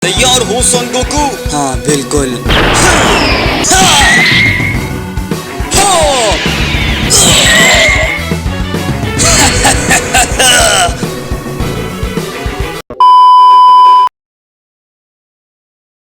तैयार हो सन गोकू? हाँ बिल्कुल।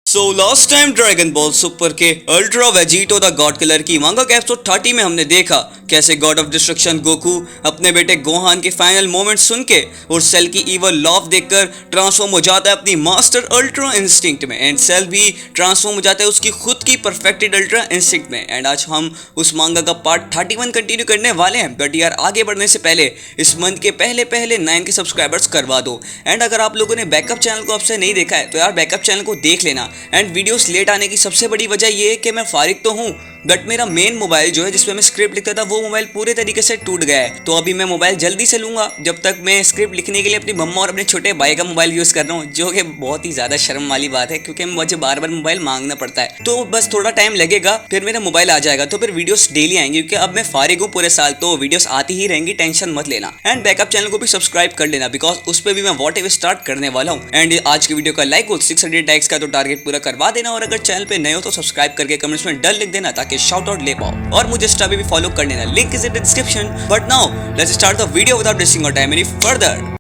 So last time dragon ball super के ultra Vegito the god killer की मांगा के एपिसोड 30 में हमने देखा कैसे गॉड ऑफ डिस्ट्रक्शन गोकू अपने बेटे गोहान के फाइनल मोमेंट सुन के और सेल की इवल लॉफ देखकर ट्रांसफॉर्म हो जाता है अपनी मास्टर अल्ट्रा इंस्टिंक्ट में, एंड सेल भी ट्रांसफॉर्म हो जाता है उसकी खुद की परफेक्टेड अल्ट्रा इंस्टिंक्ट में। एंड आज हम उस मांगा का पार्ट 31 कंटिन्यू करने वाले हैं, बट यार आगे बढ़ने से पहले इस मंथ के पहले 9 के सब्सक्राइबर्स करवा दो। एंड अगर आप लोगों ने बैकअप चैनल को अब से नहीं देखा है तो यार बैकअप चैनल को देख लेना। एंड वीडियोस लेट आने की सबसे बड़ी वजह ये है कि मैं फारिग तो हूँ, बट मेरा मेन मोबाइल जो है जिसमें मैं स्क्रिप्ट लिखता था वो मोबाइल पूरे तरीके से टूट गया है। तो अभी मैं मोबाइल जल्दी से लूंगा, जब तक मैं स्क्रिप्ट लिखने के लिए अपनी मम्मा और अपने छोटे भाई का मोबाइल यूज कर रहा हूँ, जो कि बहुत ही ज्यादा शर्म वाली बात है क्योंकि मुझे बार बार मोबाइल मांगना पड़ता है। तो बस थोड़ा टाइम लगेगा, फिर मेरा मोबाइल आ जाएगा, तो फिर वीडियोस डेली आएंगे क्योंकि अब मैं फारिग हूँ पूरे साल, तो वीडियोस आती ही रहेंगी, टेंशन मत लेना। एंड बैकअप चैनल को भी सब्सक्राइब कर लेना बिकॉज उस पर भी मैं व्हाट एवर स्टार्ट करने वाला हूँ। एंड आज की वीडियो का लाइक हो 600 लाइक्स का तो टारगेट पूरा करवा देना, और अगर चैनल पे नए हो तो सब्सक्राइब करके कमेंट्स में डन लिख देना ताकि शाउट आउट ले पाओ, और मुझे इंस्टा पे भी फॉलो कर लेना, link is in the description. But now let's start the video without wasting our time any further.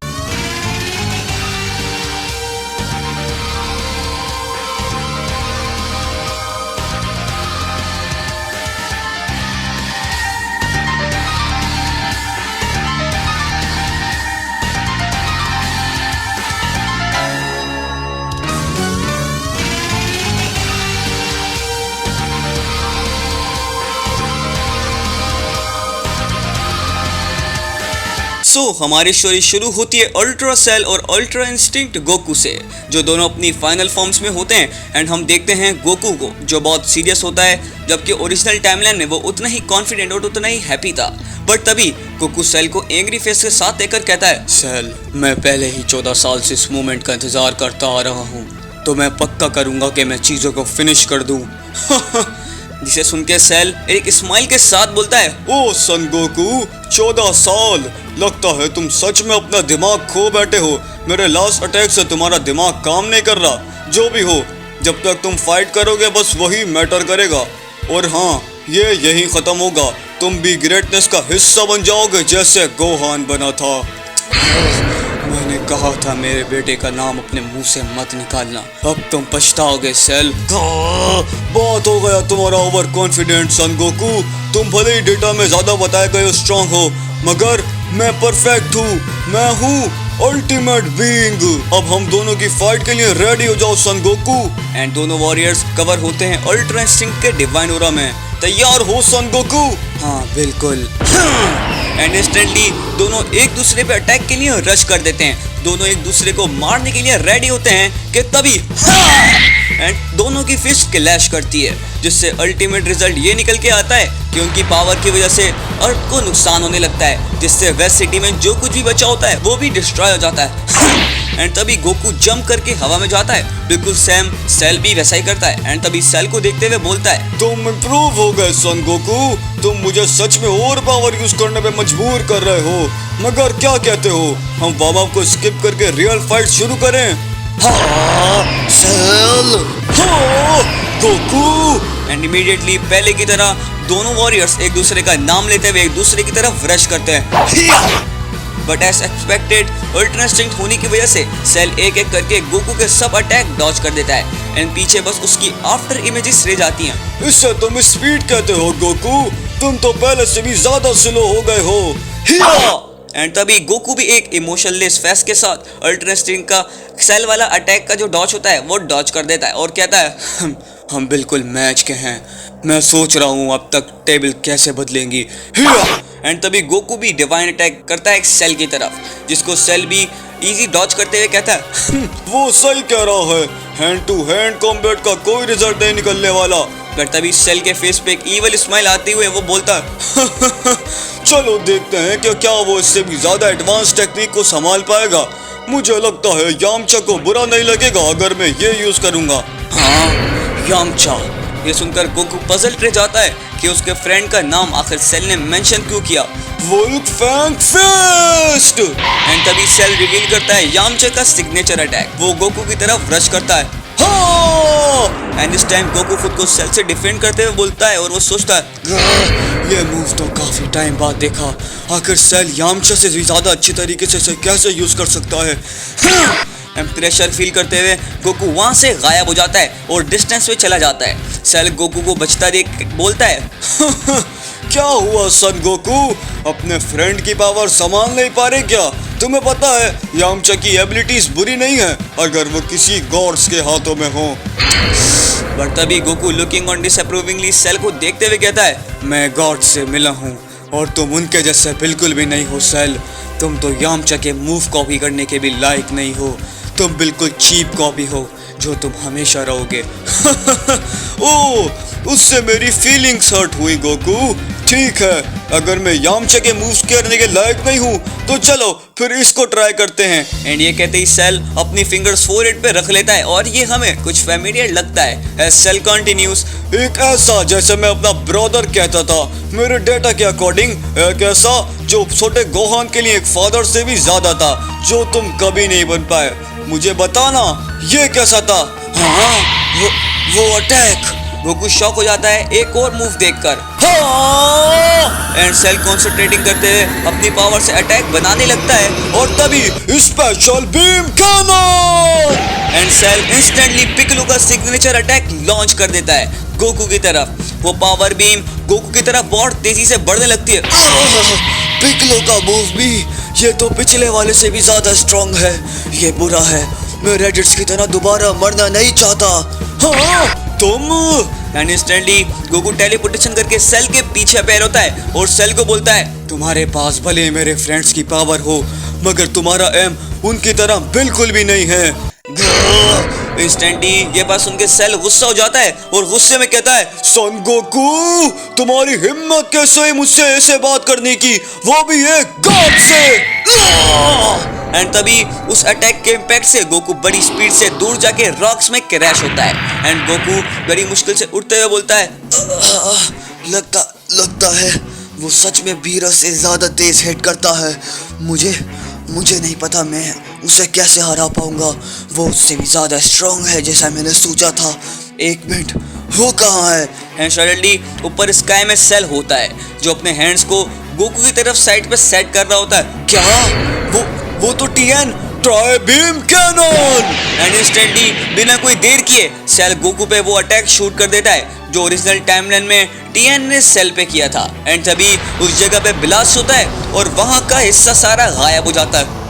हमारी स्टोरी शुरू होती है अल्ट्रा सेल और अल्ट्रा इंस्टिंक्ट गोकू से, जो दोनों अपनी फाइनल फॉर्म्स में होते हैं। एंड हम देखते हैं गोकू को जो बहुत सीरियस होता है, जबकि ओरिजिनल टाइमलाइन में वो उतना ही कॉन्फिडेंट और उतना ही हैप्पी था। बट तभी गोकू सेल को एंग्री फेस के साथ देखकर कहता है, सेल, मैं पहले ही 14 साल से इस मोमेंट का इंतजार करता आ रहा हूँ, तो मैं पक्का करूंगा कि मैं चीजों को फिनिश कर दूं। जिसे सुन के सेल एक स्माइल के साथ बोलता है, ओ सन गोकू, 14 साल, लगता है तुम सच में अपना दिमाग खो बैठे हो। मेरे लास्ट अटैक से तुम्हारा दिमाग काम नहीं कर रहा। जो भी हो, जब तक तुम फाइट करोगे बस वही मैटर करेगा, और हाँ, ये यहीं खत्म होगा। तुम भी ग्रेटनेस का हिस्सा बन जाओगे जैसे गोहान बना था। मैंने कहा था मेरे बेटे का नाम अपने मुंह से मत निकालना, अब तुम पछताओगे सेल। बात हो गया तुम्हारा ओवर कॉन्फिडेंट सन गोकू। तुम भले ही डेटा में ज्यादा बताए गए स्ट्रांग हो, मगर मैं परफेक्ट हूँ। मैं हूँ अल्टीमेट बीइंग। अब हम दोनों की फाइट के लिए रेडी हो जाओ सन गोकू। एंड दोनों वॉरियर्स कवर होते हैं अल्ट्रा इंस्टिंक्ट के डिवाइन ऑरा में। तैयार हो सन गोकू? हाँ बिल्कुल। एंड इंस्टेंटली दोनों एक दूसरे पे अटैक के लिए रश कर देते हैं। दोनों एक दूसरे को मारने के लिए रेडी होते हैं कि तभी एंड दोनों की फिस्ट क्लैश करती है, जिससे अल्टीमेट रिजल्ट ये निकल के आता है कि उनकी पावर की वजह से अर्थ को नुकसान होने लगता है, जिससे वेस्ट सिटी में जो कुछ भी बचा होता है वो भी डिस्ट्रॉय हो जाता है। एंड तभी गोकू जंप करके हवा में जाता है, बिल्कुल सेम सेल भी वैसा ही करता है। एंड तभी सेल को देखते हुए बोलता है, तुम इम्प्रूव हो गए सन गोकू। तुम मुझे सच में और पावर यूज करने पे मजबूर कर रहे हो, मगर क्या कहते हो, हम वार्म अप को स्किप करके रियल फाइट शुरू करें? हाँ सेल, हाँ गोकू। एंड इमीडिएटली पहले की तरह दोनों वॉरियर्स एक दूसरे का नाम लेते हुए एक दूसरे की तरफ रश करते हैं। But as expected Ultra Instinct होने की वजह से सेल एक एक करके गोकू के सब अटैक डॉज कर देता है, एंड पीछे बस उसकी आफ्टर इमेजेस रह जाती हैं। इससे तुम स्पीड कहते हो गोकू? तुम तो पहले से भी ज्यादा स्लो हो गए हो। एंड तभी गोकू भी एक इमोशनलेस फेस के साथ अल्ट्रा इंस्टिंक्ट का सेल वाला अटैक का जो डॉज होता है वो डॉज कर देता है और कहता है, हम बिल्कुल मैच के हैं। मैं सोच रहा हूँ अब तक टेबल कैसे बदलेंगी। एंड तभी गोकू भी डिवाइन अटैक करता है एक सेल की तरफ, जिसको सेल भी इजी डॉज करते हुए कहता है, वो सही कह रहा है, हैंड टू हैंड कॉम्बैट का कोई रिजल्ट नहीं निकलने वाला। पर तभी सेल के फेस पे एक ईवल स्माइल आते हुए वो बोलता है, चलो देखते हैं कि क्या वो इससे भी ज्यादा एडवांस टेक्निक को संभाल पाएगा। मुझे लगता है यामचा को बुरा नहीं लगेगा अगर मैं ये यूज करूंगा। हाँ यामचा, ये सुनकर गोकू पजल रह जाता है कि उसके फ्रेंड का नाम आखिर सेल ने मेंशन क्यों किया। वुल्फैंग फिस्ट। एंड तभी सेल रिवील करता है यामचा का सिग्नेचर अटैक। वो गोकू की तरफ रश करता है एंड इस टाइम गोकू खुद को सेल से डिफेंड करते हुए बोलता है और वो सोचता है ये मूव तो काफी टाइम बाद देखा। आखिर सेल यामचा से भी ज्यादा अच्छी तरीके से इसे कैसे यूज कर सकता है। एंड प्रेशर फील करते हुए गोकू वहां से गायब हो जाता है और डिस्टेंस पे चला जाता है। सेल गोकू को बचता देख बोलता है क्या हुआ सन गोकू, अपने फ्रेंड की पावर संभाल नहीं पा रहे क्या? तुम्हें पता है यामचा की एबिलिटीज बुरी नहीं है अगर वो किसी गॉड्स के हाथों में हो। बट तभी गोकू लुकिंग ऑन डिसअप्रूविंगली सेल को देखते हुए कहता है मैं गॉड से मिला हूँ और तुम उनके जैसे बिल्कुल भी नहीं हो सेल। तुम तो यामचा के मूव कॉपी करने के भी लायक नहीं हो। तुम बिल्कुल चीप कॉपी हो जो तुम हमेशा रहोगे। ओह, उससे मेरी फीलिंग्स हर्ट हुई गोकू। ठीक है, अगर मैं यामचा के मूव्स करने के लायक नहीं हूँ तो चलो फिर इसको ट्राई करते हैं। एंड ये कहते ही सेल अपनी फिंगर्स फोरहेड पे रख लेता है और ये हमें कुछ फेमिलियर लगता है। एज सेल कंटिन्यूज, एक ऐसा जैसे मैं अपना ब्रदर कहता था, मेरे डेटा के अकॉर्डिंग एक ऐसा जो छोटे गोहान के लिए एक फादर से भी ज्यादा था, जो तुम कभी नहीं बन पाए। मुझे बताना ये कैसा था? हाँ वो अटैक। गोकू शॉक हो जाता है एक और मूव देखकर एंड सेल कंसंट्रेटिंग करते हुए अपनी पावर से अटैक बनाने लगता है और तभी special beam cannon and Cell instantly Piccolo का सिग्नेचर अटैक लॉन्च कर देता है गोकू की तरफ। वो पावर बीम गोकू की तरफ बहुत तेजी से बढ़ने लगती है। पिकलो का मूव भी ये तो पिछले वाले से भी ज्यादा स्ट्रॉन्ग है। ये बुरा है, मैं रेडिट्स की तरह दोबारा मरना नहीं चाहता। हाँ, तुम एंड इंस्टेंटली गोकू टेलीपोर्टेशन करके सेल के पीछे पैर होता है और सेल को बोलता है तुम्हारे पास भले मेरे फ्रेंड्स की पावर हो मगर तुम्हारा एम उनकी तरह बिल्कुल भी नहीं है। इंस्टेंटली ये बात सुन के सेल गुस्सा हो जाता है और गुस्से में कहता है सन गोकू, तुम्हारी हिम्मत कैसे हुई मुझसे ऐसे बात करने की, वो भी एक गॉड से। एंड तभी उस अटैक के इम्पैक्ट से गोकू बड़ी स्पीड से दूर जाके रॉक्स में क्रैश होता है एंड गोकू बड़ी मुश्किल से उठते हुए बोलता है लगता है वो सच में बीरा से ज्यादा तेज हिट करता है। मुझे नहीं पता मैं उसे कैसे हरा पाऊंगा। वो उससे भी ज्यादा स्ट्रॉन्ग है जैसा मैंने सोचा था। एक मिनट, वो कहाँ है? एंड सडनली ऊपर स्काई में सेल होता है जो अपने हैंड्स को गोकू की तरफ साइड पे सेट कर रहा होता है। क्या वो तो Tien tri beam cannon. And instantly बिना कोई देर किए सेल गोकू पे वो अटैक शूट कर देता है जो ओरिजिनल टाइमलाइन में टीएन ने सेल पे किया था। एंड तभी उस जगह पे ब्लास्ट होता है और वहां का हिस्सा सारा गायब हो जाता है।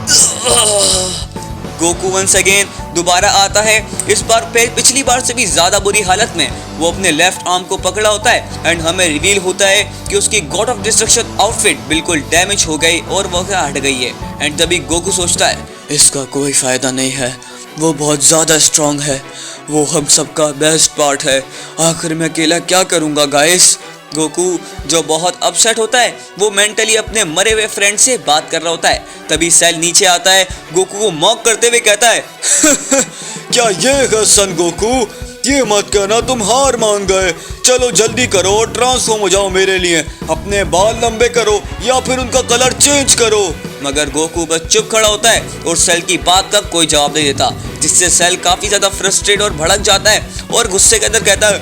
गोकू वंस अगेन दोबारा आता है, इस बार पिछली बार से भी ज्यादा बुरी हालत में। वो अपने लेफ्ट आर्म को पकड़ा होता है एंड हमें रिवील होता है कि उसकी गॉड ऑफ डिस्ट्रक्शन आउटफिट बिल्कुल डैमेज हो गई और वो हट गई है। एंड तभी गोकू सोचता है इसका कोई फायदा नहीं है, वो बहुत ज्यादा स्ट्रॉन्ग है। वो हम सबका बेस्ट पार्ट है। आखिर मैं अकेला क्या करूंगा गाइस। गोकू जो बहुत अपसेट होता है वो मेंटली अपने मरे हुए फ्रेंड से बात कर रहा होता है। तभी सेल नीचे आता है, गोकू को मॉक करते हुए कहता है क्या ये है सन गोकू? ये मत कहना तुम हार मान गए। चलो जल्दी करो और ट्रांसफॉर्म हो जाओ मेरे लिए। अपने बाल लंबे करो या फिर उनका कलर चेंज करो। मगर गोकू बस चुप खड़ा होता है और सेल की बात का कोई जवाब नहीं देता, जिससे सेल काफी ज्यादा फ्रस्ट्रेट और भड़क जाता है और गुस्से के अंदर कहता है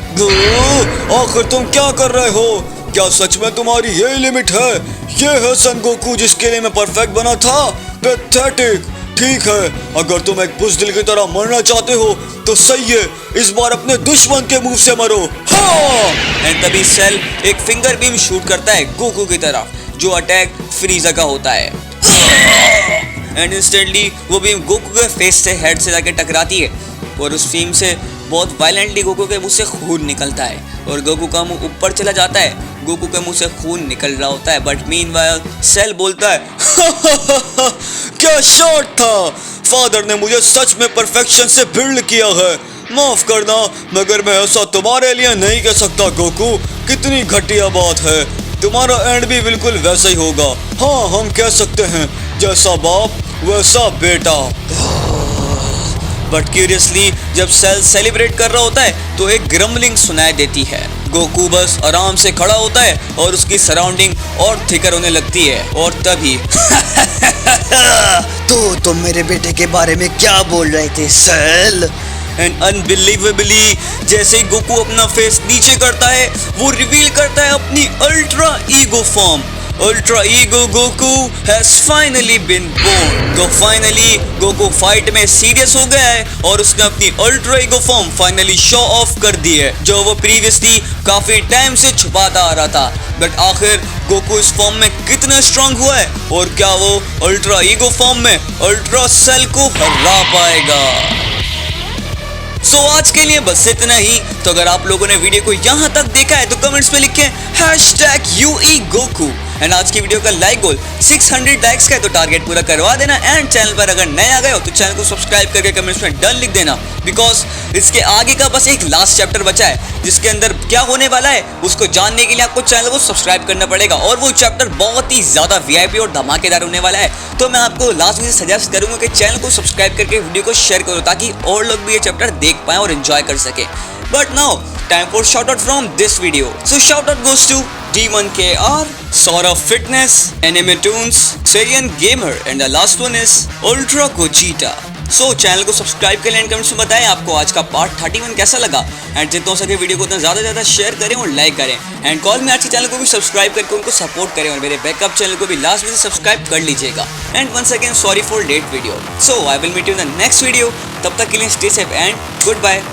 आखिर तुम क्या कर रहे हो? क्या सच में तुम्हारी ये लिमिट है? ये है सन गोकू जिसके लिए मैं परफेक्ट बना था? पैथेटिक। ठीक है, अगर तुम एक बुज़दिल की तरह मरना चाहते हो तो सही है, इस बार अपने दुश्मन के मुंह से मरो। हाँ! एंड तभी सेल एक फिंगर बीम शूट करता है गोकू की तरफ जो अटैक फ्रीजा का होता है एंड इंस्टेंटली वो बीम गोकू के फेस से हेड से जाके टकराती है और उस बीम से बहुत वायलेंटली गोकू के मुंह से खून निकलता है और गोकू का मुंह ऊपर चला जाता है। गोकू के मुंह से खून निकल रहा होता है बट मीनवाइल सेल बोलता है क्या शॉट था! फादर ने मुझे सच में परफेक्शन से बिल्ड किया है। माफ करना मगर मैं ऐसा तुम्हारे लिए नहीं कह सकता गोकू। कितनी घटिया बात है। तुम्हारा एंड भी बिल्कुल वैसा ही होगा। हाँ, हम कह सकते हैं जैसा बाप वैसा बेटा। बट क्यूरियसली जब सेल सेलिब्रेट कर रहा होता है तो एक ग्रम्बलिंग सुनाई देती है। गोकू बस आराम से खड़ा होता है और उसकी सराउंडिंग और थिकर होने लगती है और तभी तो तुम मेरे बेटे के बारे में क्या बोल रहे थे सेल? एंड अनबिलीवेबली जैसे ही गोकू अपना फेस नीचे करता है वो रिवील करता है अपनी Ultra Ego form. Ultra Ego Goku has finally been born. तो फाइनली गोकू फाइट में सीरियस हो गया है और उसने अपनी Ultra Ego form finally show off कर दी है, जो वो प्रीवियसली काफी टाइम से छुपाता आ रहा था। बट आखिर गोकू इस फॉर्म में कितना स्ट्रांग हुआ है और क्या वो अल्ट्रा ईगो फॉर्म में अल्ट्रा सेल को हरा पाएगा? सो आज के लिए बस इतना ही। तो अगर आप लोगों ने वीडियो को यहाँ तक देखा है तो कमेंट्स में लिखें #UEGoku। एंड आज की वीडियो का लाइक गोल 600 लाइक्स का है तो टारगेट पूरा करवा देना। एंड चैनल पर अगर नए आ गए हो तो चैनल को सब्सक्राइब करके कमेंट्स में डन लिख देना, बिकॉज इसके आगे का बस एक लास्ट चैप्टर बचा है जिसके अंदर क्या होने वाला है उसको जानने के लिए आपको चैनल को सब्सक्राइब करना पड़ेगा और वो चैप्टर बहुत ही ज्यादा VIP और धमाकेदार होने वाला है। तो मैं आपको लास्ट में सजेस्ट करूंगा कि चैनल को सब्सक्राइब करके वीडियो को शेयर करो ताकि और लोग भी ये चैप्टर देख पाएं और एंजॉय कर सके। But now time for shout out from this video. So shout out goes to D1KR, Sora Fitness, Anime Toons, Syrian Gamer and the last one is Ultra Gogeta. So channel को subscribe करें and comments में बताएं आपको आज का part 31 कैसा लगा। And जितना हो सके वीडियो को उतना ज़्यादा शेयर करें और लाइक करें। एंड कॉल में आज के चैनल को भी सब्सक्राइब करके उनको सपोर्ट करें और मेरे बैकअप चैनल को भी लास्ट में से सब्सक्राइब कर लीजिएगा। And once again sorry for late video. So I will meet you in the next video. तब तक के लिए stay safe and good bye.